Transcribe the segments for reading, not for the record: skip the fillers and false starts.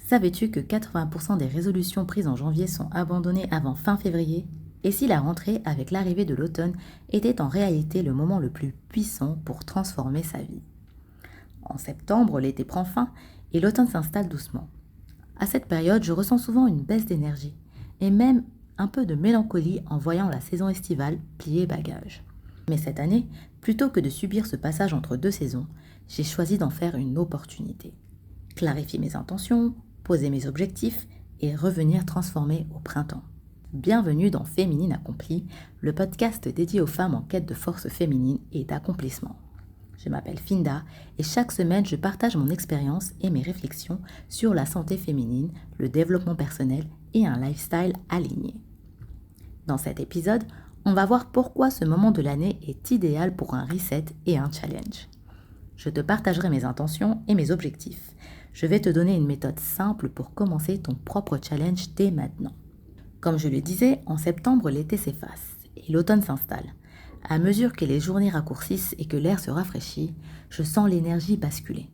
Savais-tu que 80% des résolutions prises en janvier sont abandonnées avant fin février? Et si la rentrée, avec l'arrivée de l'automne, était en réalité le moment le plus puissant pour transformer sa vie? En septembre, l'été prend fin et l'automne s'installe doucement. À cette période, je ressens souvent une baisse d'énergie et même un peu de mélancolie en voyant la saison estivale plier bagages. Mais cette année, plutôt que de subir ce passage entre deux saisons, j'ai choisi d'en faire une opportunité. Clarifier mes intentions, poser mes objectifs et revenir transformer au printemps. Bienvenue dans Féminine Accomplie, le podcast dédié aux femmes en quête de force féminine et d'accomplissement. Je m'appelle Finda et chaque semaine je partage mon expérience et mes réflexions sur la santé féminine, le développement personnel et un lifestyle aligné. Dans cet épisode, on va voir pourquoi ce moment de l'année est idéal pour un reset et un challenge. Je te partagerai mes intentions et mes objectifs. Je vais te donner une méthode simple pour commencer ton propre challenge dès maintenant. Comme je le disais, en septembre, l'été s'efface et l'automne s'installe. À mesure que les journées raccourcissent et que l'air se rafraîchit, je sens l'énergie basculer.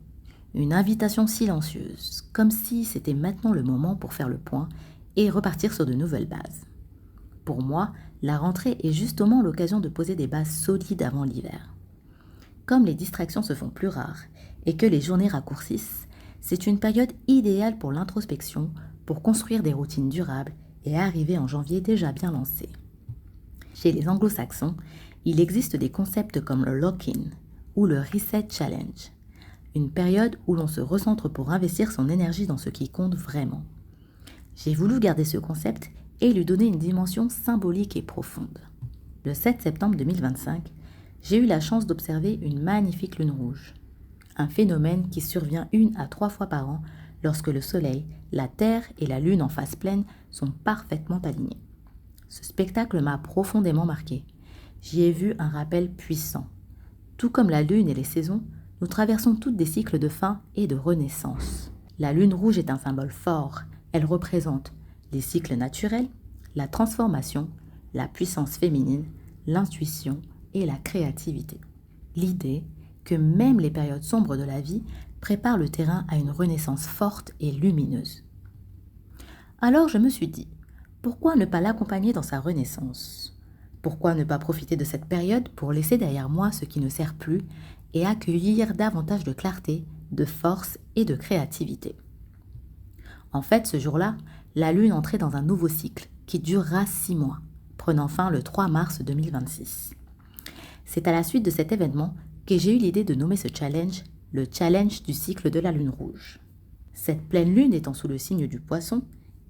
Une invitation silencieuse, comme si c'était maintenant le moment pour faire le point et repartir sur de nouvelles bases. Pour moi, la rentrée est justement l'occasion de poser des bases solides avant l'hiver. Comme les distractions se font plus rares et que les journées raccourcissent, c'est une période idéale pour l'introspection, pour construire des routines durables et arriver en janvier déjà bien lancé. Chez les anglo-saxons, il existe des concepts comme le lock-in ou le reset challenge, une période où l'on se recentre pour investir son énergie dans ce qui compte vraiment. J'ai voulu garder ce concept et lui donner une dimension symbolique et profonde. Le 7 septembre 2025, j'ai eu la chance d'observer une magnifique lune rouge, un phénomène qui survient 1 à 3 fois par an lorsque le soleil, la terre et la lune en phase pleine sont parfaitement alignés. Ce spectacle m'a profondément marqué. J'y ai vu un rappel puissant. Tout comme la lune et les saisons, nous traversons toutes des cycles de fin et de renaissance. La lune rouge est un symbole fort. Elle représente les cycles naturels, la transformation, la puissance féminine, l'intuition et la créativité. L'idée que même les périodes sombres de la vie préparent le terrain à une renaissance forte et lumineuse. Alors je me suis dit, pourquoi ne pas l'accompagner dans sa renaissance? Pourquoi ne pas profiter de cette période pour laisser derrière moi ce qui ne sert plus et accueillir davantage de clarté, de force et de créativité? En fait, ce jour-là, la lune entrait dans un nouveau cycle qui durera 6 mois, prenant fin le 3 mars 2026. C'est à la suite de cet événement que j'ai eu l'idée de nommer ce challenge le challenge du cycle de la lune rouge. Cette pleine lune étant sous le signe du poisson,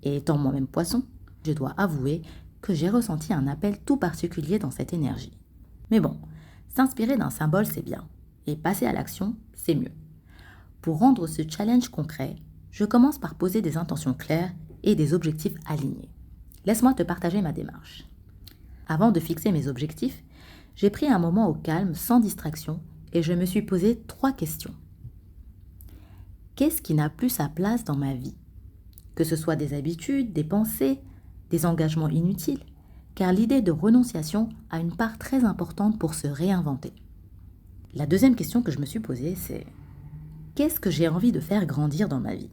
et étant moi-même poisson, je dois avouer que j'ai ressenti un appel tout particulier dans cette énergie. Mais bon, s'inspirer d'un symbole c'est bien, et passer à l'action c'est mieux. Pour rendre ce challenge concret, je commence par poser des intentions claires et des objectifs alignés. Laisse-moi te partager ma démarche. Avant de fixer mes objectifs, j'ai pris un moment au calme, sans distraction, et je me suis posé 3 questions. Qu'est-ce qui n'a plus sa place dans ma vie? Que ce soit des habitudes, des pensées, des engagements inutiles, car l'idée de renonciation a une part très importante pour se réinventer. La deuxième question que je me suis posée, c'est qu'est-ce que j'ai envie de faire grandir dans ma vie?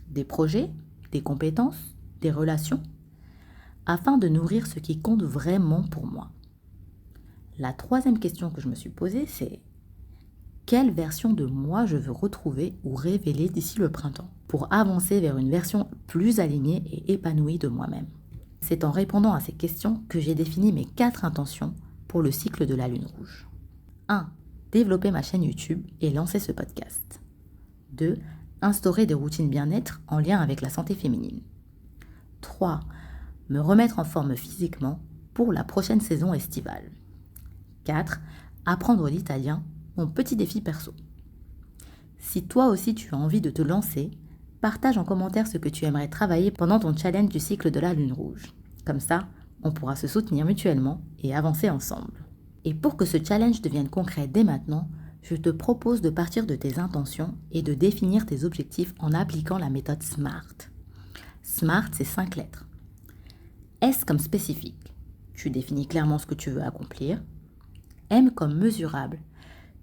Des projets, des compétences, des relations, afin de nourrir ce qui compte vraiment pour moi. La troisième question que je me suis posée, c'est quelle version de moi je veux retrouver ou révéler d'ici le printemps pour avancer vers une version plus alignée et épanouie de moi-même. C'est en répondant à ces questions que j'ai défini mes 4 intentions pour le cycle de la lune rouge. 1. Développer ma chaîne YouTube et lancer ce podcast. 2. Instaurer des routines bien-être en lien avec la santé féminine. 3. Me remettre en forme physiquement pour la prochaine saison estivale. 4. Apprendre l'italien, mon petit défi perso. Si toi aussi tu as envie de te lancer, partage en commentaire ce que tu aimerais travailler pendant ton challenge du cycle de la lune rouge. Comme ça, on pourra se soutenir mutuellement et avancer ensemble. Et pour que ce challenge devienne concret dès maintenant, je te propose de partir de tes intentions et de définir tes objectifs en appliquant la méthode SMART. SMART, c'est 5 lettres. S comme spécifique. Tu définis clairement ce que tu veux accomplir. M comme mesurable.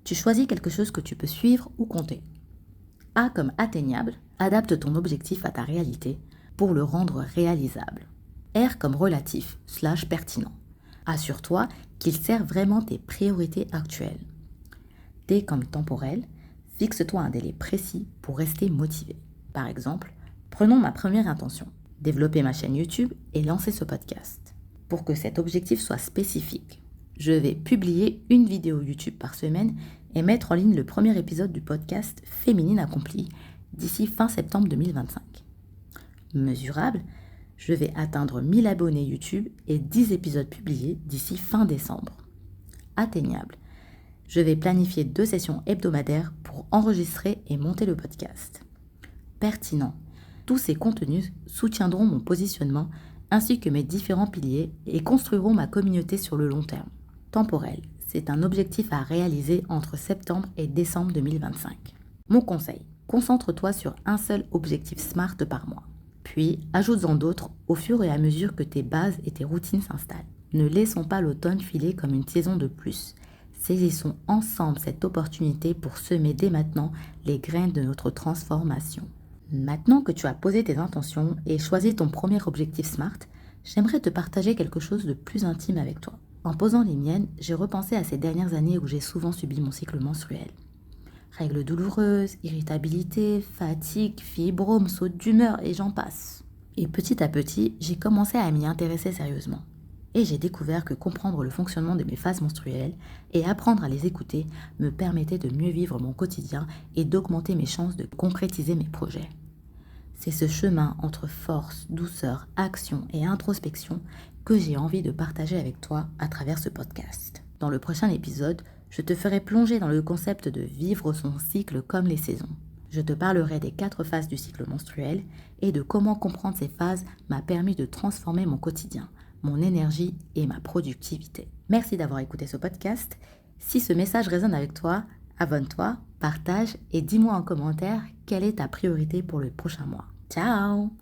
Tu choisis quelque chose que tu peux suivre ou compter. A comme atteignable. Adapte ton objectif à ta réalité pour le rendre réalisable. R comme relatif / pertinent. Assure-toi qu'il sert vraiment tes priorités actuelles. T comme temporel. Fixe-toi un délai précis pour rester motivé. Par exemple, prenons ma première intention, développer ma chaîne YouTube et lancer ce podcast. Pour que cet objectif soit spécifique, je vais publier une vidéo YouTube par semaine et mettre en ligne le premier épisode du podcast Féminine accomplie d'ici fin septembre 2025. Mesurable, je vais atteindre 1000 abonnés YouTube et 10 épisodes publiés d'ici fin décembre. Atteignable, je vais planifier 2 sessions hebdomadaires pour enregistrer et monter le podcast. Pertinent, tous ces contenus soutiendront mon positionnement ainsi que mes différents piliers et construiront ma communauté sur le long terme. Temporel, c'est un objectif à réaliser entre septembre et décembre 2025. Mon conseil, concentre-toi sur un seul objectif SMART par mois. Puis, ajoute-en d'autres au fur et à mesure que tes bases et tes routines s'installent. Ne laissons pas l'automne filer comme une saison de plus. Saisissons ensemble cette opportunité pour semer dès maintenant les graines de notre transformation. Maintenant que tu as posé tes intentions et choisi ton premier objectif SMART, j'aimerais te partager quelque chose de plus intime avec toi. En posant les miennes, j'ai repensé à ces dernières années où j'ai souvent subi mon cycle menstruel. Règles douloureuses, irritabilité, fatigue, fibrome, saute d'humeur et j'en passe. Et petit à petit, j'ai commencé à m'y intéresser sérieusement. Et j'ai découvert que comprendre le fonctionnement de mes phases menstruelles et apprendre à les écouter me permettait de mieux vivre mon quotidien et d'augmenter mes chances de concrétiser mes projets. C'est ce chemin entre force, douceur, action et introspection que j'ai envie de partager avec toi à travers ce podcast. Dans le prochain épisode, je te ferai plonger dans le concept de vivre son cycle comme les saisons. Je te parlerai des 4 phases du cycle menstruel et de comment comprendre ces phases m'a permis de transformer mon quotidien, mon énergie et ma productivité. Merci d'avoir écouté ce podcast. Si ce message résonne avec toi, abonne-toi, partage et dis-moi en commentaire quelle est ta priorité pour le prochain mois. Ciao!